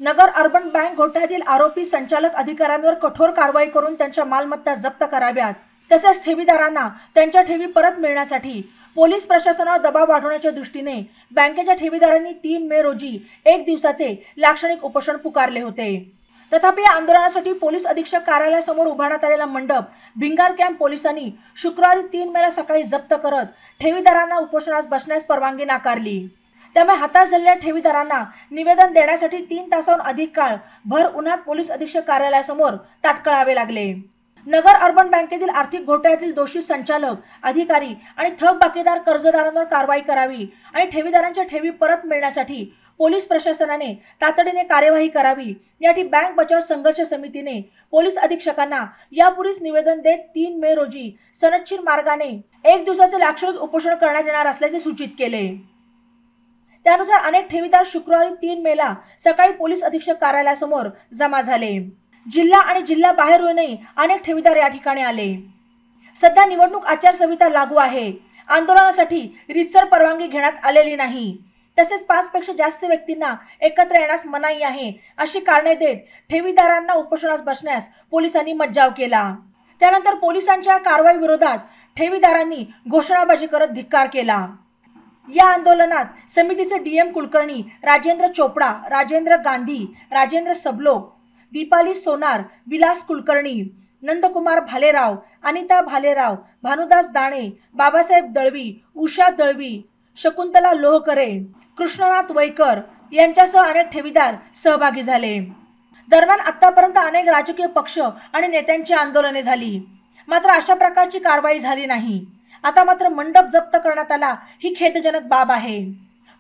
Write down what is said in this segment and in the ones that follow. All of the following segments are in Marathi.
नगर अर्बन बँक घोटाळ्यातील आरोपी संचालक अधिकाऱ्यांवर कठोर कारवाई करून त्यांच्या मालमत्ता जप्त कराव्यात, तसेच ठेवीदारांना त्यांच्या ठेवी परत मिळण्यासाठी पोलीस प्रशासनावर दबाव वाढवण्याच्या दृष्टीने बँकेच्या ठेवीदारांनी 3 मे रोजी 1 दिवसाचे लाक्षणिक उपोषण पुकारले होते। तथापि या आंदोलनासाठी पोलीस अधीक्षक कार्यालयासमोर उभारण्यात आलेला मंडप भिंगार कॅम्प पोलिसांनी शुक्रवारी 3 मेला सकाळी जप्त करत ठेवीदारांना उपोषणास बसण्यास परवानगी नाकारली। त्यामुळे हताश झालेल्या ठेवीदारांना निवेदन देण्यासाठी 3 तासाहून अधिक काळ भर उन्हात पोलीस अधीक्षक कार्यालयासमोर ताटकळावे लागले। नगर अर्बन बँकेतील आर्थिक घोटाळ्यातील दोषी संचालक अधिकारी आणि थकबाकीदार कर्जदारांवर कारवाई करावी आणि ठेवीदारांच्या ठेवी परत मिळण्यासाठी पोलीस प्रशासनाने तातडीने कार्यवाही करावी यासाठी बँक बचाव संघर्ष समितीने पोलीस अधीक्षकांना यापूर्वीच निवेदन देत 3 मे रोजी सनदशीर मार्गाने 1 दिवसाचे लाक्षणिक उपोषण करण्यात येणार असल्याचे सूचित केले। त्यानुसार अनेक ठेवीदार शुक्रवारी 3 मेला सकाळी पोलीस अधीक्षक कार्यालयासमोर जमा झाले। जिल्हा आणि जिल्हा बाहेरूनही अनेक ठेवीदार या ठिकाणी आले। सध्या निवडणूक आचारसंहिता लागू आहे। आंदोलनासाठी रीतसर परवानगी घेण्यात आलेली नाही, तसेच 5 पेक्षा जास्त व्यक्तींना एकत्र येण्यास मनाई आहे अशी कारणे देत ठेवीदारांना उपोषणास बसण्यास पोलिसांनी मज्जाव केला। त्यानंतर पोलिसांच्या कारवाई विरोधात ठेवीदारांनी घोषणाबाजी करत धिक्कार केला। या आंदोलनात समितीचे डीएम कुलकर्णी राजेंद्र चोपडा, राजेंद्र गांधी, राजेंद्र सबलोक, दीपाली सोनार, विलास कुलकर्णी, नंदकुमार भालेराव, अनिता भालेराव, भानुदास दाणे, बाबासाहेब दळवी, उषा दळवी, शकुंतला लोहकरे, कृष्णनाथ वैकर यांच्यासह अनेक ठेवीदार सहभागी झाले। दरम्यान आतापर्यंत अनेक राजकीय पक्ष आणि नेत्यांची आंदोलने झाली, मात्र अशा प्रकारची कारवाई झाली नाही। आता मात्र मंडप जप्त करण्यात आला ही खेदजनक बाब आहे।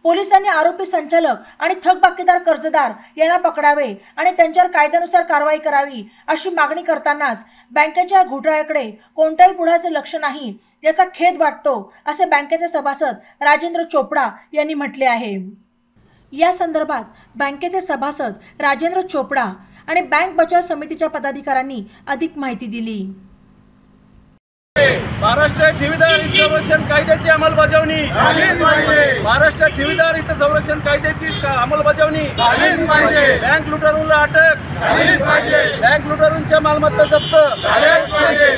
पोलिसांनी आरोपी संचालक आणि थकबाकीदार कर्जदार यांना पकडावे आणि त्यांच्यावर कायद्यानुसार कारवाई करावी अशी मागणी करतानाच बँकेच्या घोटाळ्याकडे कोणत्याही पुढाचे लक्ष नाही याचा खेद वाटतो असे बँकेचे सभासद राजेंद्र चोपडा यांनी म्हटले आहे। या संदर्भात बँकेचे सभासद राजेंद्र चोपडा आणि बँक बचाव समितीच्या पदाधिकाऱ्यांनी अधिक माहिती दिली। महाराष्ट्र ठेवीदार हित संरक्षण कायद्याची अंमलबजावणी झालीच पाहिजे। महाराष्ट्र ठेवीदार हित संरक्षण कायद्याची अंमलबजावणी झालीच पाहिजे। बँक लुटारूंना अटक झालीच पाहिजे। बँक लुटारूंच्या मालमत्ता जप्त झालीच पाहिजे।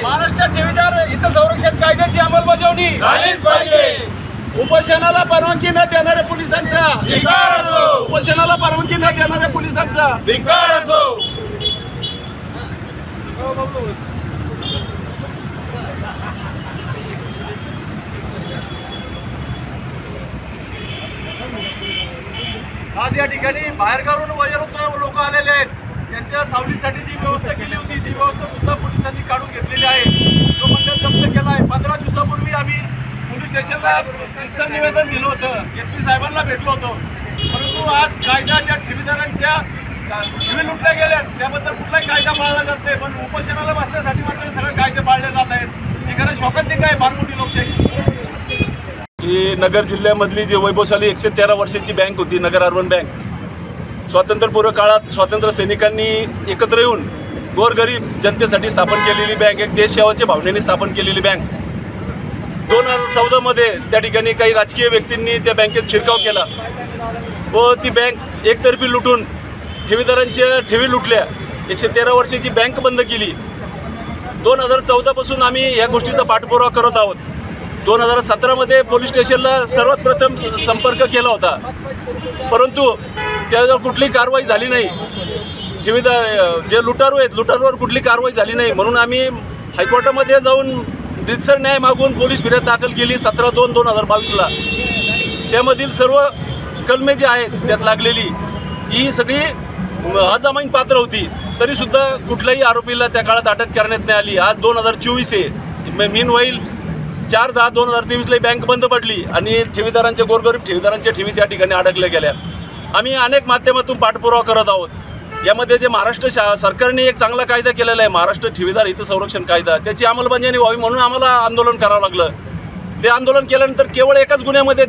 महाराष्ट्र ठेवीदार हित संरक्षण कायद्याची अंमलबजावणी झालीच पाहिजे। उपोषणाला परवानगी न देणाऱ्या पोलिसांचा धिक्कार असो। उपोषणाला परवानगी न देणाऱ्या पोलिसांचा धिक्कार असो। आज या ठिकाणी बाहेरगावून वयोवृद्ध लोक आलेले आहेत। त्यांच्या सावलीसाठी जी व्यवस्था केली होती ती व्यवस्था सुद्धा पोलिसांनी काढून घेतलेली आहे। तो मंडप जप्त केला आहे। 15 दिवसापूर्वी आम्ही पोलीस स्टेशनला रीतसर निवेदन दिलं होतं, SP साहेबांना भेटलो होतो, परंतु आज कायद्याच्या ठेवीदारांच्या ठेवी लुटल्या गेल्या त्याबद्दल कुठलाही कायदा पाळला जात नाही, पण उपोषणाला बसण्यासाठी मात्र सगळे कायदे पाळले जात आहेत। ही खरं शोकांतिक आहे फार मोठी लोकशाहीची। ही नगर जिल्ह्यामधली जी वैभवशाली 113 वर्षाची बँक होती नगर अर्बन बँक, स्वातंत्र्यपूर्व काळात स्वातंत्र्य सैनिकांनी एकत्र येऊन गोरगरीब जनतेसाठी स्थापन केलेली बँक, एक देशसेवाच्या भावनेने स्थापन केलेली बँक। 2014 मध्ये त्या ठिकाणी काही राजकीय व्यक्तींनी त्या बँकेत शिरकाव केला व ती बँक एकतर्फी लुटून ठेवीदारांच्या ठेवी लुटल्या। 113 वर्षाची बँक बंद केली। 2014 पासून आम्ही या गोष्टीचा पाठपुरावा करत आहोत। 2017 मध्ये पोलीस स्टेशनला सर्वात प्रथम संपर्क केला होता, परंतु त्यावर कुठलीही कारवाई झाली नाही। ठेवीदार जे लुटारू आहेत लुटारूवर कुठली कारवाई झाली नाही, म्हणून आम्ही हायकोर्टामध्ये जाऊन रीतसर न्याय मागून पोलीस फिर्याद दाखल केली 17/2/2022ला। त्यामधील सर्व कलमे जे आहेत त्यात लागलेली ही सगळी अजामीन पात्र होती, तरीसुद्धा कुठल्याही आरोपीला त्या काळात अटक करण्यात नाही आली। आज 2024 आहे। मीनवाईल 4/10/2023ला बँक बंद पडली आणि ठेवीदारांच्या गोरगरीब ठेवीदारांच्या ठेवी त्या ठिकाणी अडकल्या गेल्या। आम्ही अनेक माध्यमातून पाठपुरावा करत आहोत। यामध्ये जे महाराष्ट्र सरकारने एक चांगला कायदा केलेला आहे, महाराष्ट्र ठेवीदार हित संरक्षण कायदा, त्याची अंमलबजावणी व्हावी म्हणून आम्हाला आंदोलन करावं लागलं। ते आंदोलन केल्यानंतर केवळ एकाच गुन्ह्यामध्ये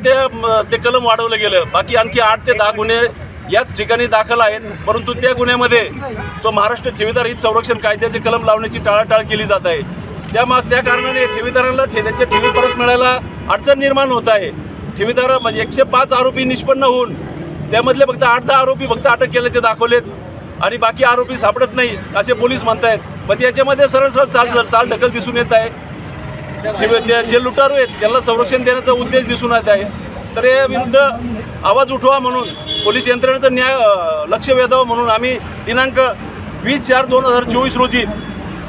ते कलम वाढवलं गेलं, बाकी आणखी 8 ते 10 गुन्हे याच ठिकाणी दाखल आहेत, परंतु त्या गुन्ह्यामध्ये तो महाराष्ट्र ठेवीदार हित संरक्षण कायद्याचे कलम लावण्याची टाळाटाळ केली जात आहे। त्या कारणाने ठेवीदारांना त्यांच्या ठेवी परत मिळायला अडचण निर्माण होत आहे। ठेवीदार म्हणजे 105 आरोपी निष्पन्न होऊन त्यामधले फक्त 8-10 आरोपी फक्त अटक केल्याचे दाखवलेत आणि बाकी आरोपी सापडत नाही असे पोलीस म्हणतायत. पण याच्यामध्ये सरळ चाल ढकल दिसून येत आहे. जे लुटारू आहेत त्यांना संरक्षण देण्याचा उद्देश दिसून येत आहे. तर या विरुद्ध आवाज उठवा म्हणून पोलीस यंत्रणेचं लक्ष वेधावं म्हणून आम्ही दिनांक 20/4/2024 रोजी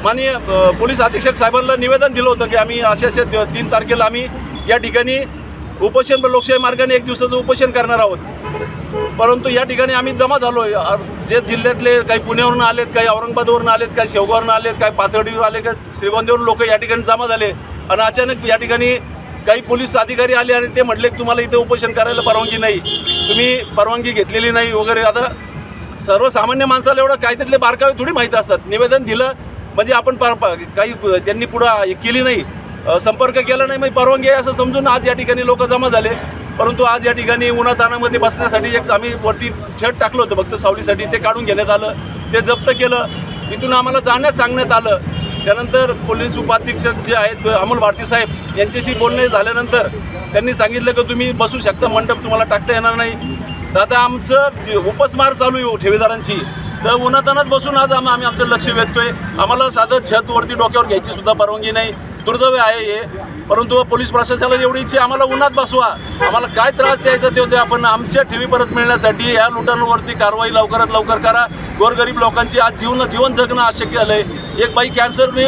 माननीय पोलीस अधीक्षक साहेबांना निवेदन दिलं होतं की आम्ही अशा 3 तारखेला आम्ही या ठिकाणी उपोषण लोकशाही मार्गाने 1 दिवसाचं उपोषण करणार आहोत. परंतु या ठिकाणी आम्ही जमा झालो. जे जिल्ह्यातले काही पुण्यावरून आलेत, काही औरंगाबादवरून आलेत, काही शेवगावरून आलेत, काही पाथर्डीवर आले, काही श्रीगोंद्यावरून लोक या ठिकाणी जमा झाले आणि अचानक या ठिकाणी काही पोलीस अधिकारी आले आणि ते म्हटले की तुम्हाला इथे उपोषण करायला परवानगी नाही, तुम्ही परवानगी घेतलेली नाही वगैरे. आता सर्वसामान्य माणसाला एवढं कायद्यातले बारकावे थोडी माहीत असतात. निवेदन दिलं म्हणजे आपण काही त्यांनी पुढं केली नाही, संपर्क केला नाही, मग परवानगी आहे असं समजून आज या ठिकाणी लोक जमा झाले. परंतु आज या ठिकाणी उन्हातानामध्ये बसण्यासाठी एक आम्ही वरती छत टाकलं होतं फक्त सावलीसाठी, ते काढून घेण्यात आलं, ते जप्त केलं. तिथून आम्हाला जाण्यास सांगण्यात आलं. त्यानंतर पोलीस उपाधीक्षक जे आहेत अमोल भारती साहेब यांच्याशी बोलणे झाल्यानंतर त्यांनी सांगितलं की तुम्ही बसू शकता, मंडप तुम्हाला टाकता येणार नाही. तर आता आमचं उपस्मार चालू आहे ठेवीदारांची. तर उन्हातानाच बसून आज आम्ही आमचं लक्ष वेधतोय. आम्हाला साधं छत वरती डोक्यावर घ्यायची सुद्धा परवानगी नाही. दुर्दैव आहे हे. परंतु पोलीस प्रशासनाला एवढी इच्छा आम्हाला उन्हात बसवा, आम्हाला काय त्रास द्यायचा ते आपण आमच्या ठेवी परत मिळण्यासाठी या लुटांवरती कारवाई लवकरात लवकर करा. गोरगरीब लोकांची आज जीवन जगणं अशक्य झालं आहे. एक बाई कॅन्सरने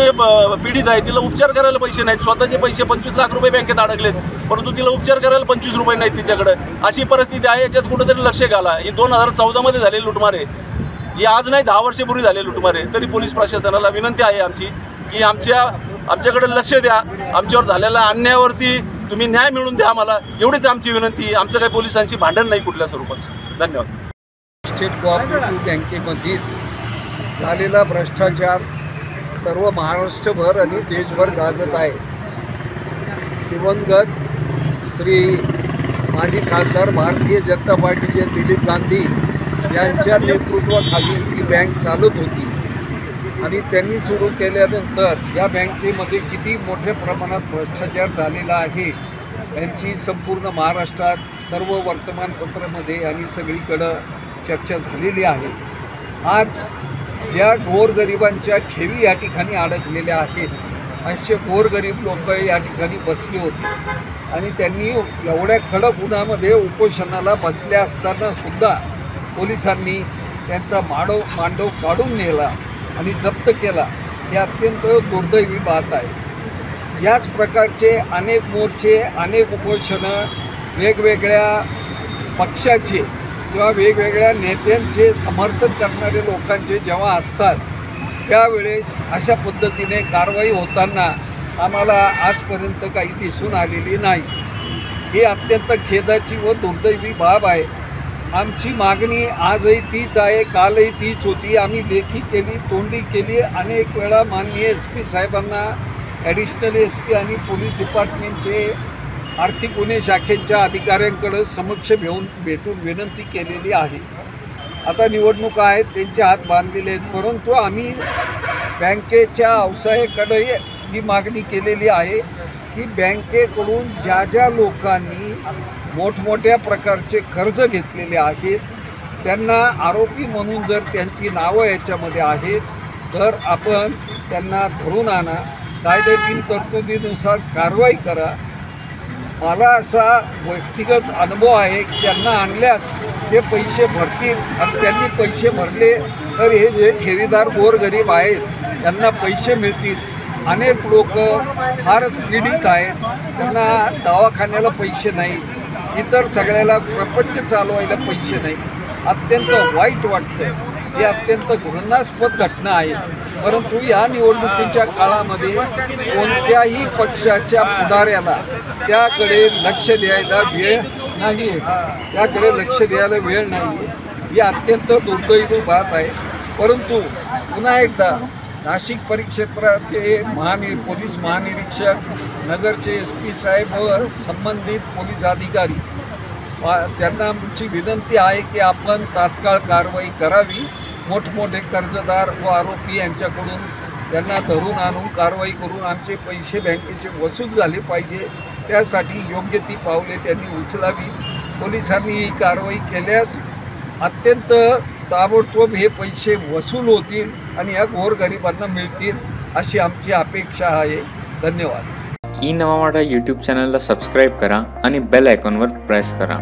पीडित आहे, तिला उपचार करायला पैसे नाहीत. स्वतःचे पैसे 25 लाख रुपये बँकेत अडकलेत, परंतु तिला उपचार करायला 25 रुपये नाहीत तिच्याकडे. अशी परिस्थिती आहे. याच्यात कुठेतरी लक्ष घाला. ही 2014मध्ये झालेली लुटमार आहे, ही आज नाही 10 वर्षापूर्वी झालेली लुटमार आहे. तरी पोलीस प्रशासनाला विनंती आहे आमची की आमच्याकडे लक्ष द्या. आमच्यावर झालेल्या अन्यायावरती तुम्ही न्याय मिळवून द्या आम्हाला, एवढीच आमची विनंती. आमचं काही पोलिसांची भांडण नाही कुठल्या स्वरूपाचं. धन्यवाद. स्टेट कोऑपरेटिव्ह बँकेमध्ये झालेला भ्रष्टाचार सर्व महाराष्ट्रभर आणि देशभर गाजत आहे. दिवंगत श्री माजी खासदार भारतीय जनता पार्टीचे दिलीप गांधी यांच्या नेतृत्वाखाली ही बँक चालत होती आणि त्यांनी सुरू केल्यानंतर या बँकेमध्ये किती मोठ्या प्रमाणात भ्रष्टाचार झालेला आहे यांची संपूर्ण महाराष्ट्रात सर्व वर्तमानपत्रामध्ये आणि सगळीकडं चर्चा झालेली आहे. आज ज्या गोरगरिबांच्या ठेवी या ठिकाणी अडकलेल्या आहेत असे गोरगरीब लोक या ठिकाणी बसले होते आणि त्यांनी एवढ्या कडक उन्हामध्ये उपोषणाला बसल्या असताना सुद्धा पोलिसांनी त्यांचा मांडव काढून नेला आणि जप्त केला. हे अत्यंत दुर्दैवी बात आहे. याच प्रकारचे अनेक मोर्चे, अनेक उपोषणं वेगवेगळ्या पक्षाचे किंवा वेगवेगळ्या नेत्यांचे समर्थन करणारे लोकांचे जेव्हा असतात त्यावेळेस अशा पद्धतीने कारवाई होताना आम्हाला आजपर्यंत काही दिसून आलेली नाही. ही अत्यंत खेदाची व दुर्दैवी बाब आहे. आमची मागणी आजही तीच आहे, कालही तीच होती. आम्ही लेखी केली, तोंडी केली, अनेक वेळा माननीय SP साहेबांना, ॲडिशनल SP आणि पोलीस डिपार्टमेंटचे आर्थिक गुन्हे शाखेच्या अधिकाऱ्यांकडे समक्ष भेटून विनंती केलेली आहे. आता निवडणुका आहेत, त्यांचे हात बांधलेले आहेत, परंतु आम्ही बँकेच्या व्यवसायाकडे ही मागणी केलेली आहे की बँकेकडून ज्या लोकांनी मोठमोठ्या प्रकारचे कर्ज घेतलेले आहेत त्यांना आरोपी म्हणून जर त्यांची नावं याच्यामध्ये आहेत तर आपण त्यांना धरून आणा, कायदेशीर तरतुदीनुसार कारवाई करा. मला असा व्यक्तिगत अनुभव आहे की त्यांना आणल्यास ते पैसे भरतील आणि त्यांनी पैसे भरले तर हे जे ठेवीदार गोरगरीब आहेत त्यांना पैसे मिळतील. अनेक लोक फारच पीडित आहेत, त्यांना दवाखान्याला पैसे नाही, इतर सगळ्याला प्रपंच चालवायला पैसे नाही. अत्यंत वाईट वाटतं. ही अत्यंत घृणास्पद घटना आहे. परंतु या निवडणुकीच्या काळामध्ये कोणत्याही पक्षाच्या पुढाऱ्याला त्याकडे लक्ष द्यायला वेळ नाही ही अत्यंत दुर्दैवी बाब आहे. परंतु पुन्हा एकदा नाशिक परिक्षेत्राचे पोलीस महानिरीक्षक, नगरचे SP साहेब व संबंधित पोलीस अधिकारी त्यांना आमची विनंती आहे की आपण तात्काळ कारवाई करावी. मोठमोठे कर्जदार व आरोपी यांच्याकडून त्यांना धरून आणून कारवाई करून आमचे पैसे बँकेचे वसूल झाले पाहिजे. त्यासाठी योग्य ती पावले त्यांनी उचलावी. पोलिसांनी ही कारवाई केल्यास अत्यंत ताबडतोब हे पैसे वसूल होतील आणि या गोरगरिबांना मिळतील अशी आमची अपेक्षा आहे. धन्यवाद. ई नवा मराठा यूट्यूब चॅनलला सबस्क्राईब करा आणि बेल आयकॉनवर प्रेस करा.